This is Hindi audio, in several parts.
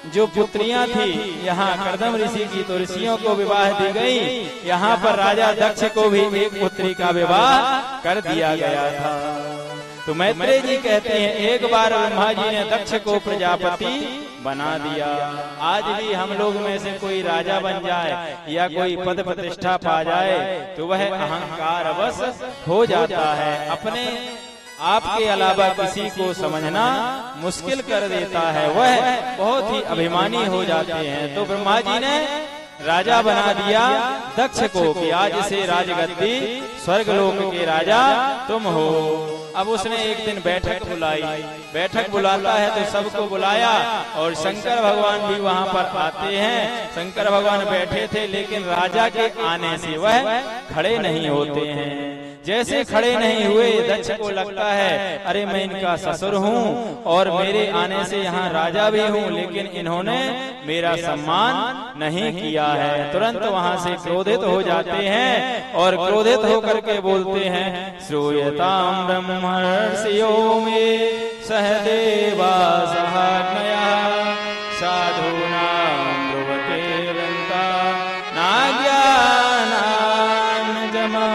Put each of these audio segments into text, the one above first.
जो पुत्रियां थी यहाँ कर्दम ऋषि की, तो ऋषियों को विवाह दी गई। यहाँ पर राजा दक्ष को भी एक पुत्री का विवाह कर दिया गया था। तो मैत्रेय जी कहते हैं एक बार ब्रह्मा जी ने दक्ष को प्रजापति बना दिया। आज भी हम लोग में से कोई राजा बन जाए या कोई पद प्रतिष्ठा पा जाए तो वह अहंकार वश हो जाता है, अपने आपके अलावा किसी को समझना मुश्किल कर देता है, वह बहुत ही अभिमानी हो जाते हैं। तो ब्रह्मा जी ने राजा बना दिया दक्ष को कि आज से राजगद्दी स्वर्गलोक के राजा तुम हो। अब उसने एक दिन बैठक बुलाई, बैठक बुलाता है तो सबको बुलाया और शंकर भगवान भी वहां पर आते हैं। शंकर भगवान बैठे थे लेकिन राजा के आने से वह खड़े नहीं होते हैं। जैसे खड़े नहीं हुए दक्ष को लगता है अरे मैं इनका ससुर हूँ और मेरे आने से यहाँ राजा भी हूँ, लेकिन इन्होंने मेरा सम्मान नहीं किया है। तुरंत वहाँ से क्रोधित हो जाते हैं और क्रोधित होकर के बोलते हैं श्रूयताम ब्रह्मर्षियो में सहदेवा सहाग्नया साधूनां ब्रुवते वृंता नाज्ञानान् जमा।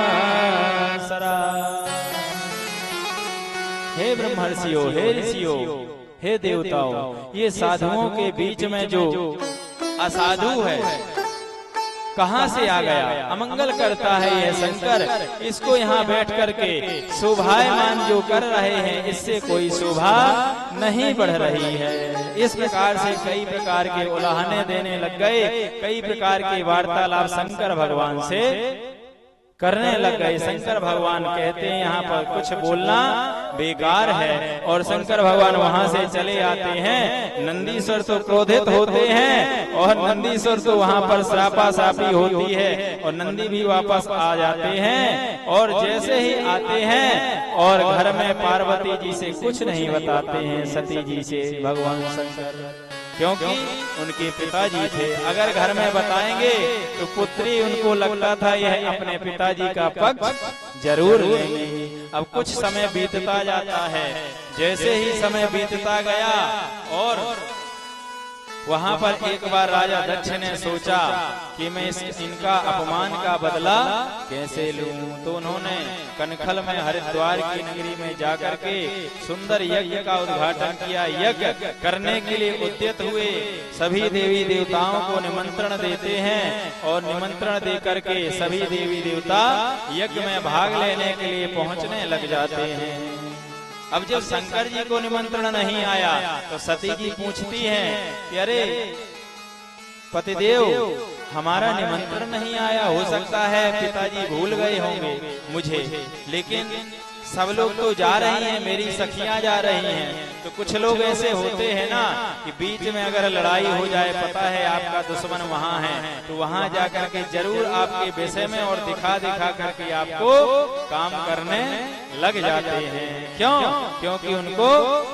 हे ब्रह्मर्षियों, हे ऋषियों, हे देवताओं, ये साधुओं के बीच में जो असाधु है कहाँ से आ गया, अमंगल करता है यह शंकर, इसको यहाँ बैठ करके शोभायमान जो कर रहे हैं इससे कोई शोभा नहीं बढ़ रही है। इस प्रकार से कई प्रकार के उलाहने देने लग गए, कई प्रकार के वार्तालाप शंकर भगवान से करने लग गए। शंकर भगवान कहते हैं यहाँ पर कुछ बोलना बेकार है और शंकर भगवान वहां से चले आते हैं। नंदीश्वर तो क्रोधित होते हैं और नंदीश्वर तो वहां पर श्रापा श्रापी होती है और नंदी भी वापस आ जाते हैं। और जैसे ही आते हैं और घर में पार्वती जी से कुछ नहीं बताते हैं, सती जी से भगवान शंकर, क्योंकि उनके पिताजी थे। अगर घर में बताएंगे तो पुत्री उनको लगता था यह अपने पिताजी का पक्ष जरूर लेंगे। अब कुछ समय बीतता जाता है, जैसे ही समय बीतता गया और वहां पर एक बार राजा दक्ष ने सोचा कि मैं इनका अपमान का बदला कैसे लूं, तो उन्होंने कनखल में हरिद्वार की नगरी में जाकर के सुंदर यज्ञ का उद्घाटन किया। यज्ञ करने के लिए उद्यत हुए, सभी देवी देवताओं को निमंत्रण देते हैं और निमंत्रण दे करके सभी देवी देवता यज्ञ में भाग लेने के लिए पहुंचने लग जाते हैं। अब जब शंकर जी को निमंत्रण नहीं आया तो सती जी पूछती हैं कि अरे पतिदेव, हमारा निमंत्रण नहीं आया, हो सकता है पिताजी भूल गए होंगे मुझे, लेकिन सब लोग तो जा रही हैं, मेरी सखियां जा रही हैं। तो कुछ लोग ऐसे होते हैं ना कि बीच में अगर लड़ाई हो जाए, पता है आपका दुश्मन वहां है, तो वहां जाकर के जरूर आपके विषय में और दिखा दिखा करके आपको काम करने लग जाते हैं। क्यों? क्योंकि उनको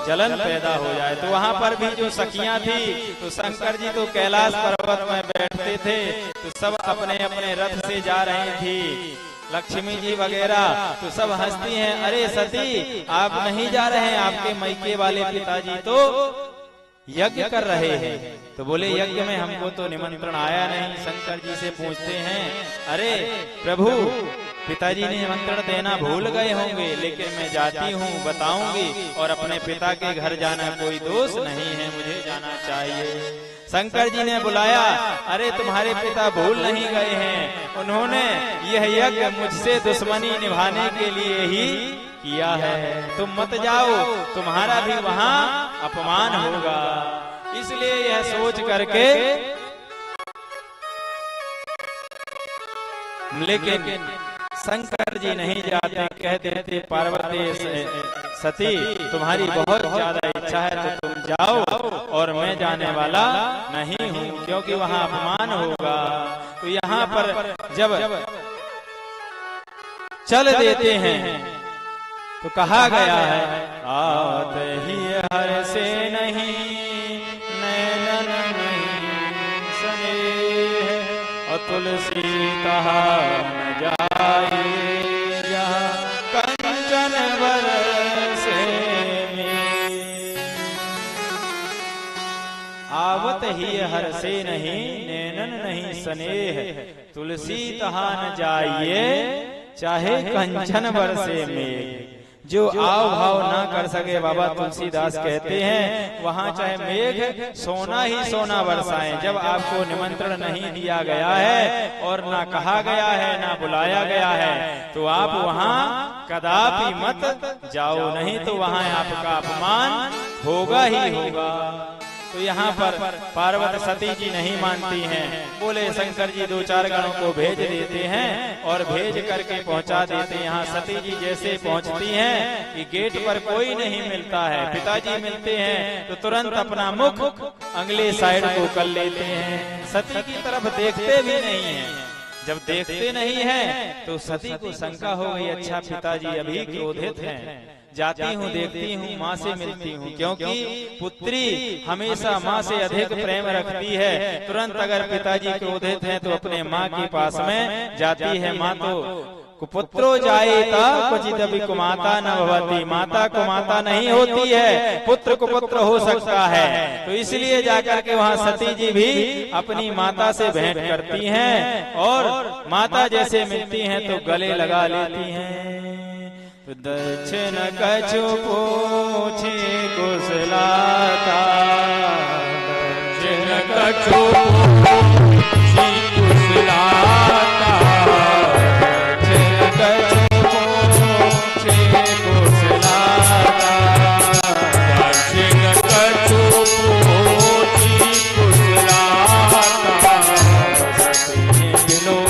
जलन पैदा हो जाए। तो वहां पर भी जो सखियां थी, तो शंकर जी तो कैलाश पर्वत में बैठते थे, तो सब अपने अपने रथ से जा रही थी। लक्ष्मी जी वगैरह तो सब हंसती हैं, अरे सती आप नहीं जा रहे हैं, आपके मैके वाले पिताजी तो यज्ञ कर रहे हैं। तो बोले यज्ञ में हमको तो निमंत्रण आया नहीं। शंकर जी से पूछते हैं, अरे प्रभु, पिताजी ने निमंत्रण देना भूल गए होंगे, लेकिन मैं जाती हूँ, बताऊंगी, और अपने पिता के घर जाना कोई दोष नहीं है, मुझे जाना चाहिए। शंकर जी ने बुलाया, अरे तुम्हारे पिता भूल नहीं गए हैं, उन्होंने यह यज्ञ मुझसे दुश्मनी निभाने के लिए ही किया है, तुम मत जाओ, तुम्हारा भी वहां अपमान होगा। इसलिए यह सोच करके, लेकिन शंकर जी नहीं जाते, कह देते पार्वती सती तुम्हारी बहुत ज्यादा इच्छा है तो तुम जाओ और मैं जाने वाला नहीं हूँ, क्योंकि वहाँ अपमान होगा। तो यहाँ पर जब चल देते हैं तो कहा गया है, आत ही हर से नहीं नैनन नहीं स्नेह, और तुलसी कहा न जाए जहाँ कंचन बरसे में। आवत ही हर से नहीं, नैनन नहीं स्नेह, तुलसी तहा न जाइए, चाहे कंचन बरसे मेघ। जो आव भाव ना कर सके, बाबा तुलसीदास कहते हैं, वहां चाहे मेघ सोना ही सोना बरसाएं। जब आपको निमंत्रण नहीं दिया गया है और ना कहा गया है, ना बुलाया गया है, तो आप वहां कदापि मत जाओ, नहीं तो वहां आपका अपमान होगा ही होगा। तो यहाँ पर पार्वती सती जी नहीं मानती हैं, बोले शंकर जी दो चार गणों को भेज देते हैं और भेज करके पहुंचा देते हैं। यहाँ सती जी जैसे पहुंचती हैं कि गेट पर कोई नहीं मिलता है, पिताजी मिलते हैं तो तुरंत अपना मुख अगले साइड को कर लेते हैं, सती की तरफ देखते भी नहीं हैं। जब देखते नहीं हैं तो सती को शंका हो गई, अच्छा पिताजी अभी क्रोधित हैं, जाती हूँ देखती हूँ माँ से मिलती हूँ, क्योंकि पुत्री हमेशा माँ से अधिक प्रेम रखती है। तुरंत अगर पिताजी क्रोधित हैं तो अपने माँ के पास में जाती है। माँ तो कुपुत्रो जायेता क्वचिदपि कुमाता न भवति, माता को माता नहीं होती है, पुत्र को पुत्र हो सकता है। तो इसलिए जाकर के वहाँ सती जी भी अपनी माता से भेंट करती हैं और माता जैसे मिलती हैं तो गले लगा लेती हैं। दक्षिण कछु पूछे कुशलाता, दक्षिण कछु पूछे कुशलाता, दक्षिण कछु पूछे कुशलाता, दक्षिण कछु पूछे कुशलाता, सती बिनो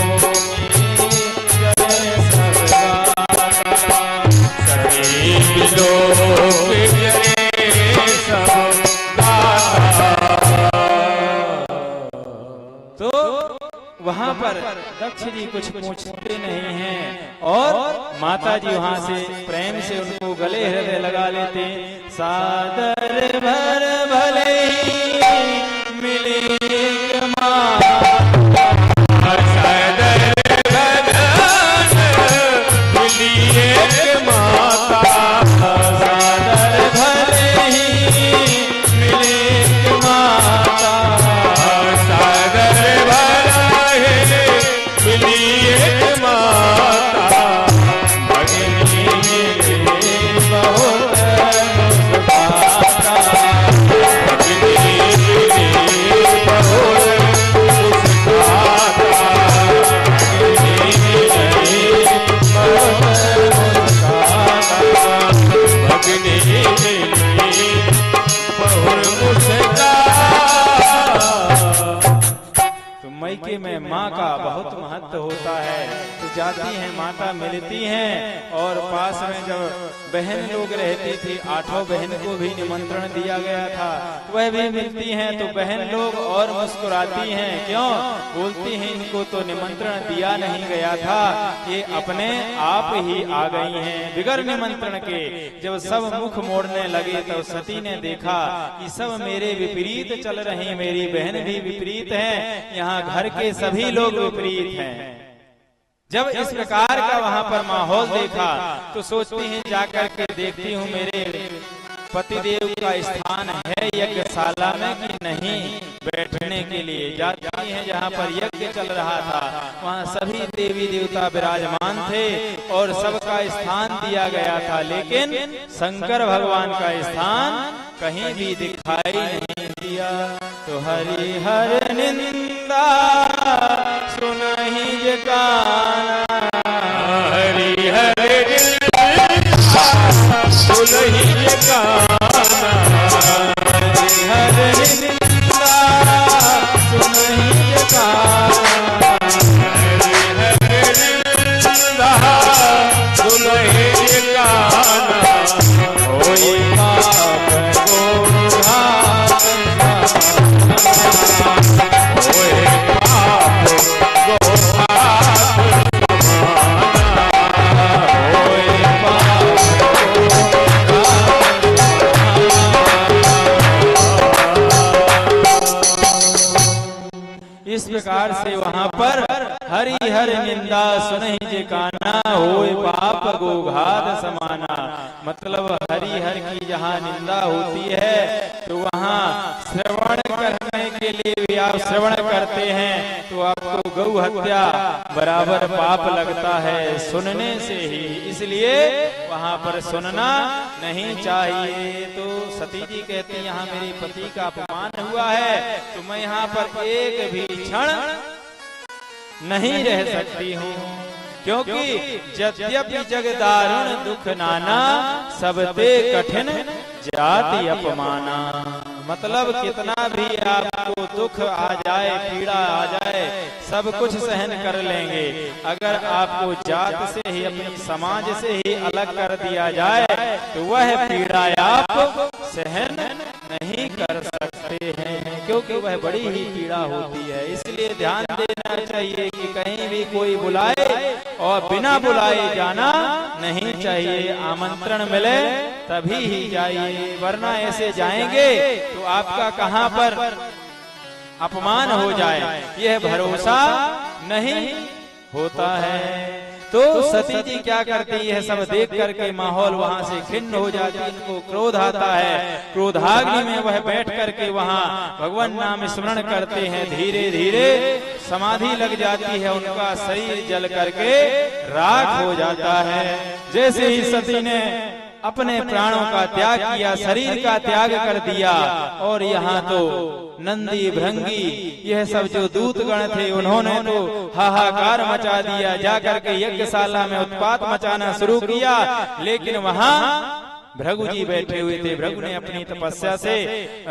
तो वहाँ पर दक्ष जी कुछ पूछते नहीं हैं और माता जी वहाँ से प्रेम से उनको गले हृदय लगा लेते। सादर भर भले मिले में माँ का बहुत महत्व होता है। तो जाती हैं माता मिलती हैं और पास में जब बहन लोग रहती थी, 8 बहन को भी निमंत्रण दिया गया था, वह भी मिलती हैं तो बहन लोग और मुस्कुराती हैं। क्यों? बोलती हैं इनको तो निमंत्रण दिया नहीं गया था, ये अपने आप ही आ गई हैं बिगर निमंत्रण के। जब सब मुख मोड़ने लगे तो सती ने देखा कि सब मेरे विपरीत चल रहे, मेरी बहन भी विपरीत है, यहाँ घर के सभी लोग विपरीत हैं। जब इस प्रकार का वहां पर माहौल देखा तो सोचती हैं जाकर के देखती हूँ मेरे पतिदेव का स्थान है यज्ञशाला में कि नहीं। बैठने के लिए जाती हैं जहाँ पर यज्ञ चल रहा था, वहाँ सभी देवी देवता विराजमान थे और सबका स्थान दिया गया था, लेकिन शंकर भगवान का स्थान कहीं भी दिखाई नहीं दिया। तो हरि हर निंदा सुनहि जे काना, हरि हर निंदा सुनहि जे काना, हरि हर निंदा सुनहि जे काना, हरि हर निंदा सुनहि जे काना, होई पाप को घात इस प्रकार से वहां पर हरि हर निंदा सुनहि जे काना, होए पाप गोघात समाना। मतलब हरि हर की जहाँ निंदा होती है तो वहाँ श्रवण करने के लिए भी आप श्रवण करते हैं तो आपको गौ हत्या बराबर पाप लगता है सुनने से ही, इसलिए वहां पर सुनना नहीं चाहिए। तो सती जी कहती यहाँ मेरे पति का अपमान हुआ है तो मैं यहाँ पर एक भी क्षण नहीं रह सकती हूँ, क्योंकि यद्यपि जग दारुण दुख नाना सबते कठिन जाति अपमाना। मतलब कितना भी आपको दुख आ जाए, पीड़ा आ जाए, सब कुछ सहन कर लेंगे। अगर आपको जात से ही, अपनी समाज से ही अलग कर दिया जाए तो वह पीड़ा आप सहन नहीं कर सकते हैं, क्योंकि वह बड़ी ही पीड़ा होती है। इसलिए ध्यान देना चाहिए कि कहीं भी कोई बुलाए और बिना बुलाए जाना नहीं चाहिए। आमंत्रण मिले तभी ही जाइए, वरना ऐसे जाएंगे तो आपका कहां पर अपमान हो जाए यह भरोसा नहीं होता है। तो सती जी क्या करती है, सब देख करके माहौल वहां से खिन्न हो जाती है, इनको क्रोध आता है। क्रोधाग्नि में वह बैठ करके वहां भगवान नाम स्मरण करते हैं। धीरे धीरे समाधि लग जाती है, उनका शरीर जल करके राख हो जाता है। जैसे ही सती ने अपने प्राणों का त्याग किया, शरीर का त्याग कर दिया, और यहाँ तो नंदी भृंगी यह सब जो दूतगण थे उन्होंने तो हाहाकार मचा दिया, जाकर के यज्ञशाला में उत्पात मचाना शुरू किया। लेकिन वहां भृगु जी बैठे हुए थे। भृगु ने अपनी तपस्या से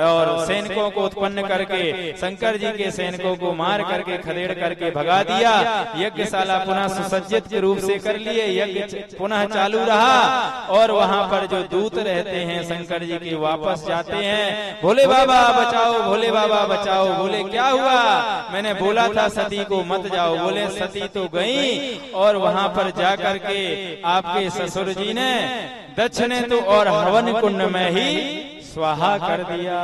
और सैनिकों को उत्पन्न करके शंकर जी के सैनिकों को मार करके खदेड़ करके भगा दिया। यज्ञशाला पुनः सुसज्जित के रूप से कर लिए, यज्ञ पुनः चालू रहा। और वहां पर जो दूत रहते हैं शंकर जी के वापस जाते हैं, भोले बाबा बचाओ, भोले बाबा बचाओ। बोले क्या हुआ, मैंने बोला था सती को मत जाओ। बोले सती तो गई और वहां पर जाकर के आपके ससुर जी ने दक्ष ने तो और हवन कुंड में ही स्वाहा कर दिया।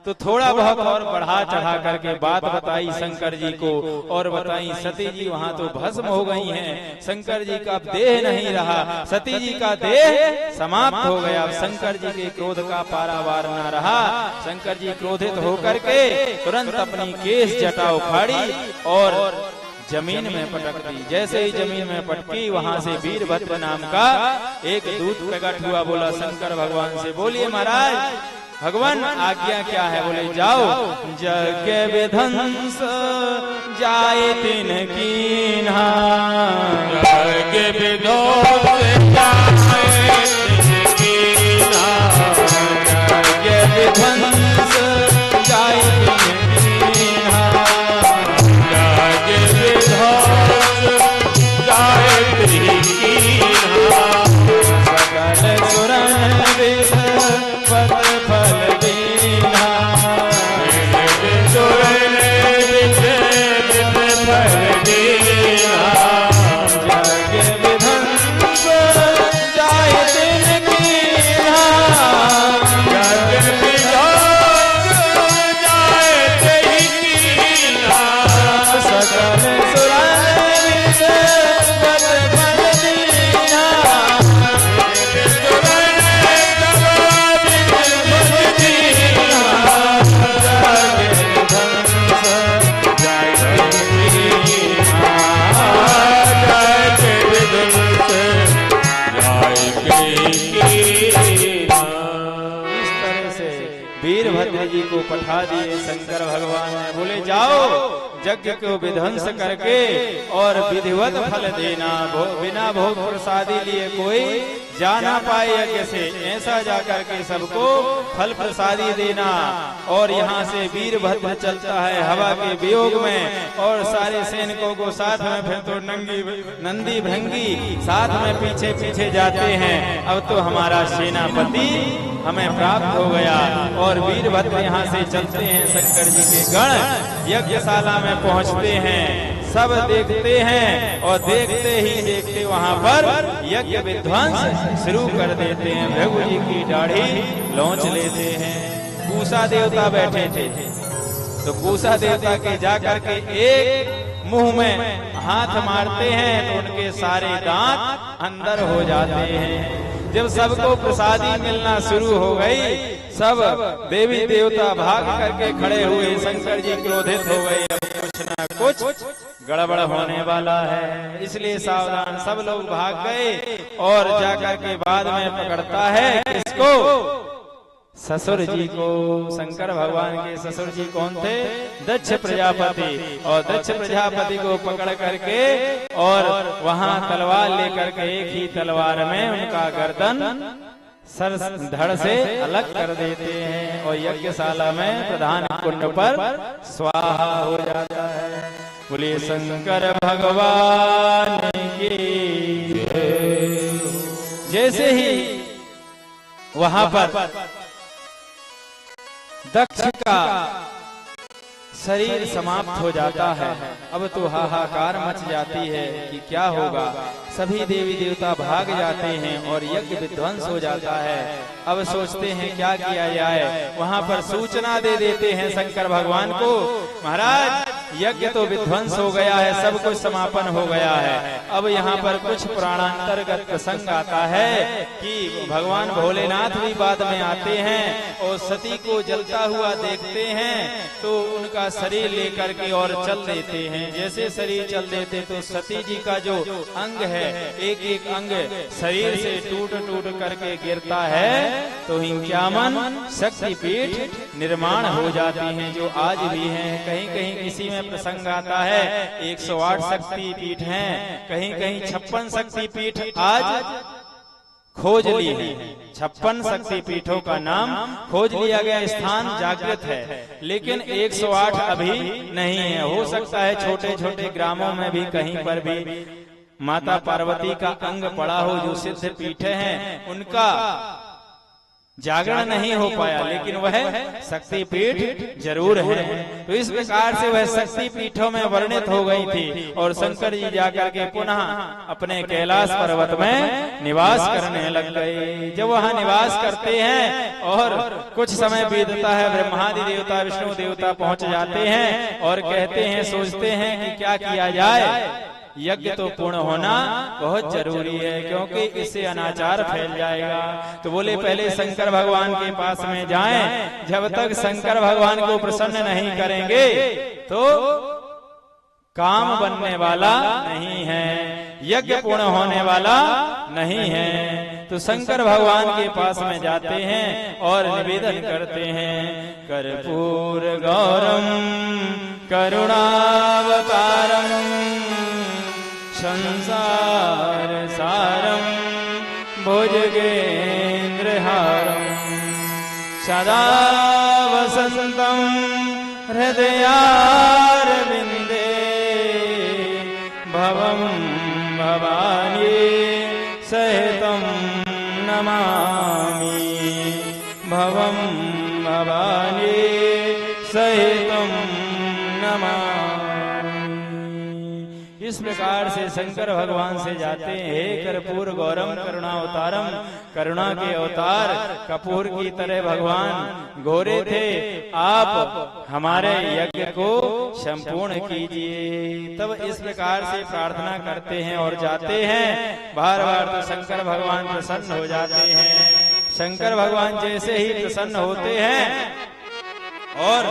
तो थोड़ा बहुत और बढ़ा चढ़ा करके बात बताई शंकर जी को, और बताई सती जी वहां तो भस्म हो गई हैं, शंकर जी का देह नहीं रहा, सती जी का देह समाप्त हो गया। शंकर जी के क्रोध का पारावार न रहा। शंकर जी क्रोधित होकर के तुरंत अपनी केश जटा उखाड़ी और जमीन में पटक दी। जैसे ही जमीन में पटकी, वहां से वीरभद्र नाम का एक दूत प्रकट हुआ। बोला शंकर भगवान से, बोलिए महाराज भगवान आज्ञा क्या है। बोले जाओ, यज्ञ विध्वंस जाए तिन कीन्हा, यज्ञ विध्वंस जाए तिन कीन्हा, यज्ञ विध्वंस जाए तिन कीन्हा, सकल सुरन विध पद फल दीना, सुरन विध फल दीना, यज्ञ विध्वंस जाए तिन कीन्हा, यज्ञ विध्वंस जाए तिन कीन्हा, सकल वीरभद्र जी को पठा दिए शंकर भगवान ने। बोले जाओ, यज्ञ को विध्वंस करके और विधिवत फल देना, बिना भोग प्रसादी लिए कोई जा ना पाए यज्ञ से, ऐसा जाकर के सबको फल प्रसादी देना। और यहाँ से वीरभद्र चलता है हवा के वियोग में, और सारे सैनिकों को साथ में, फिर तो नंदी भृंगी साथ में पीछे पीछे जाते हैं। अब तो हमारा सेनापति हमें प्राप्त हो गया। और वीरभद्र यहाँ से चलते हैं, शंकर जी के गण यज्ञशाला में पहुँचते हैं। सब देखते हैं और देखते ही देखते वहां पर यज्ञ विध्वंस शुरू कर देते हैं। भृगु जी की दाढ़ी लौंच लेते हैं। पूषा देवता बैठे थे, तो पूषा देवता के जाकर के एक मुंह में हाथ मारते हैं तो उनके सारे दांत अंदर हो जाते हैं। जब सबको प्रसादी मिलना शुरू हो गई, सब देवी देवता भाग करके खड़े हुए। शंकर जी क्रोधित हो गए, अब कुछ ना कुछ गड़बड़ होने वाला है, इसलिए सावधान। सब लोग भाग गए और जाकर के बाद में पकड़ता है किसको? ससुर जी को। शंकर भगवान के ससुर जी कौन थे? दक्ष प्रजापति। और दक्ष प्रजापति को पकड़ करके और वहां तलवार लेकर के एक ही तलवार में उनका गर्दन सर धड़ से अलग कर देते हैं और यज्ञशाला में प्रधान कुंड पर स्वाहा हो जाता है। बोलिए शंकर भगवान की। जैसे ही वहां पर दक्ष का शरीर समाप्त हो जाता है, अब तो हाहाकार मच जाती है कि क्या होगा। सभी देवी देवता भाग जाते हैं और यज्ञ विध्वंस हो जाता है। अब सोचते हैं क्या किया जाए। वहां पर सूचना दे देते हैं शंकर भगवान को, महाराज यज्ञ तो विध्वंस हो गया है, सब कुछ समापन हो गया है। अब यहाँ पर कुछ पुराणांतर्गत प्रसंग आता है कि भगवान भोलेनाथ भी बाद में आते हैं और सती को जलता हुआ देखते हैं तो उनका शरीर लेकर के और चल देते हैं। जैसे शरीर चल देते तो सती जी का जो अंग है, एक एक अंग शरीर से टूट टूट करके गिरता है तो हिंक्यामन शक्तिपीठ निर्माण हो जाती हैं, जो आज भी हैं। कहीं कहीं किसी में प्रसंग आता है 108 शक्तिपीठ हैं, कहीं कहीं 56 शक्तिपीठ आज खोज ली है। 56 शक्तिपीठों का नाम खोज लिया गया, स्थान जागृत है, लेकिन 108 अभी नहीं है। हो सकता है छोटे छोटे ग्रामों में भी कहीं पर भी माता पार्वती का अंग पड़ा हो, जो सिद्ध पीठ हैं, उनका जागरण नहीं हो पाया, लेकिन वह शक्तिपीठ जरूर है। तो इस प्रकार से वह शक्तिपीठों में वर्णित हो गई थी और शंकर जी जाकर के पुनः अपने कैलाश पर्वत में निवास करने लग गए। जब वहां निवास करते हैं और कुछ समय बीतता है, ब्रह्मादि देवता विष्णु देवता पहुंच जाते हैं और कहते हैं, सोचते हैं कि क्या किया जाए। यज्ञ तो पूर्ण होना बहुत जरूरी है, क्योंकि इससे अनाचार फैल जाएगा। तो बोले पहले शंकर भगवान के पास में जाएं, जब तक शंकर भगवान को प्रसन्न नहीं करेंगे तो काम बनने वाला नहीं है, यज्ञ पूर्ण होने वाला नहीं है। तो शंकर भगवान के पास में जाते हैं और निवेदन करते हैं, कर्पूर गौरम करुणावतारम संसार सारम भुजगेन्द्रहारम सदा वसंतम हृदयारविंदे भवम भवानी सहितम नमामि भवम भवानी सहितम नमामि। इस प्रकार से शंकर भगवान से जाते हैं, हे कर्पूर गौरम करुणावतारम, करुणा के अवतार कपूर की तरह भगवान गोरे थे, आप हमारे यज्ञ को संपूर्ण कीजिए। तब इस प्रकार से प्रार्थना करते हैं और जाते हैं। बार बार तो शंकर भगवान प्रसन्न हो जाते हैं। शंकर भगवान जैसे ही प्रसन्न होते हैं और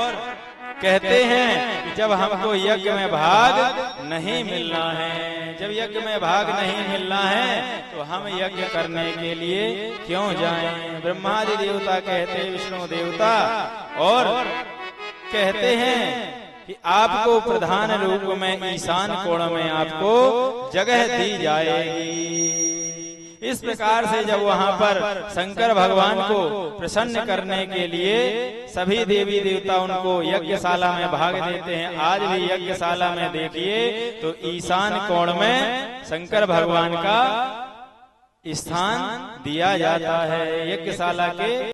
कहते हैं कि जब हमको यज्ञ में भाग नहीं मिलना है, जब यज्ञ में भाग नहीं मिलना है तो हम यज्ञ करने के लिए क्यों जाएं। ब्रह्मादि देवता कहते हैं, विष्णु देवता और कहते हैं कि आपको प्रधान रूप में ईशान कोण में आपको जगह दी जाएगी। इस प्रकार से जब वहां पर शंकर भगवान को प्रसन्न करने के लिए सभी देवी देवता उनको यज्ञशाला में भाग देते हैं। आज भी यज्ञशाला में देखिए तो ईशान कोण में शंकर भगवान का स्थान दिया जाता है। यज्ञशाला के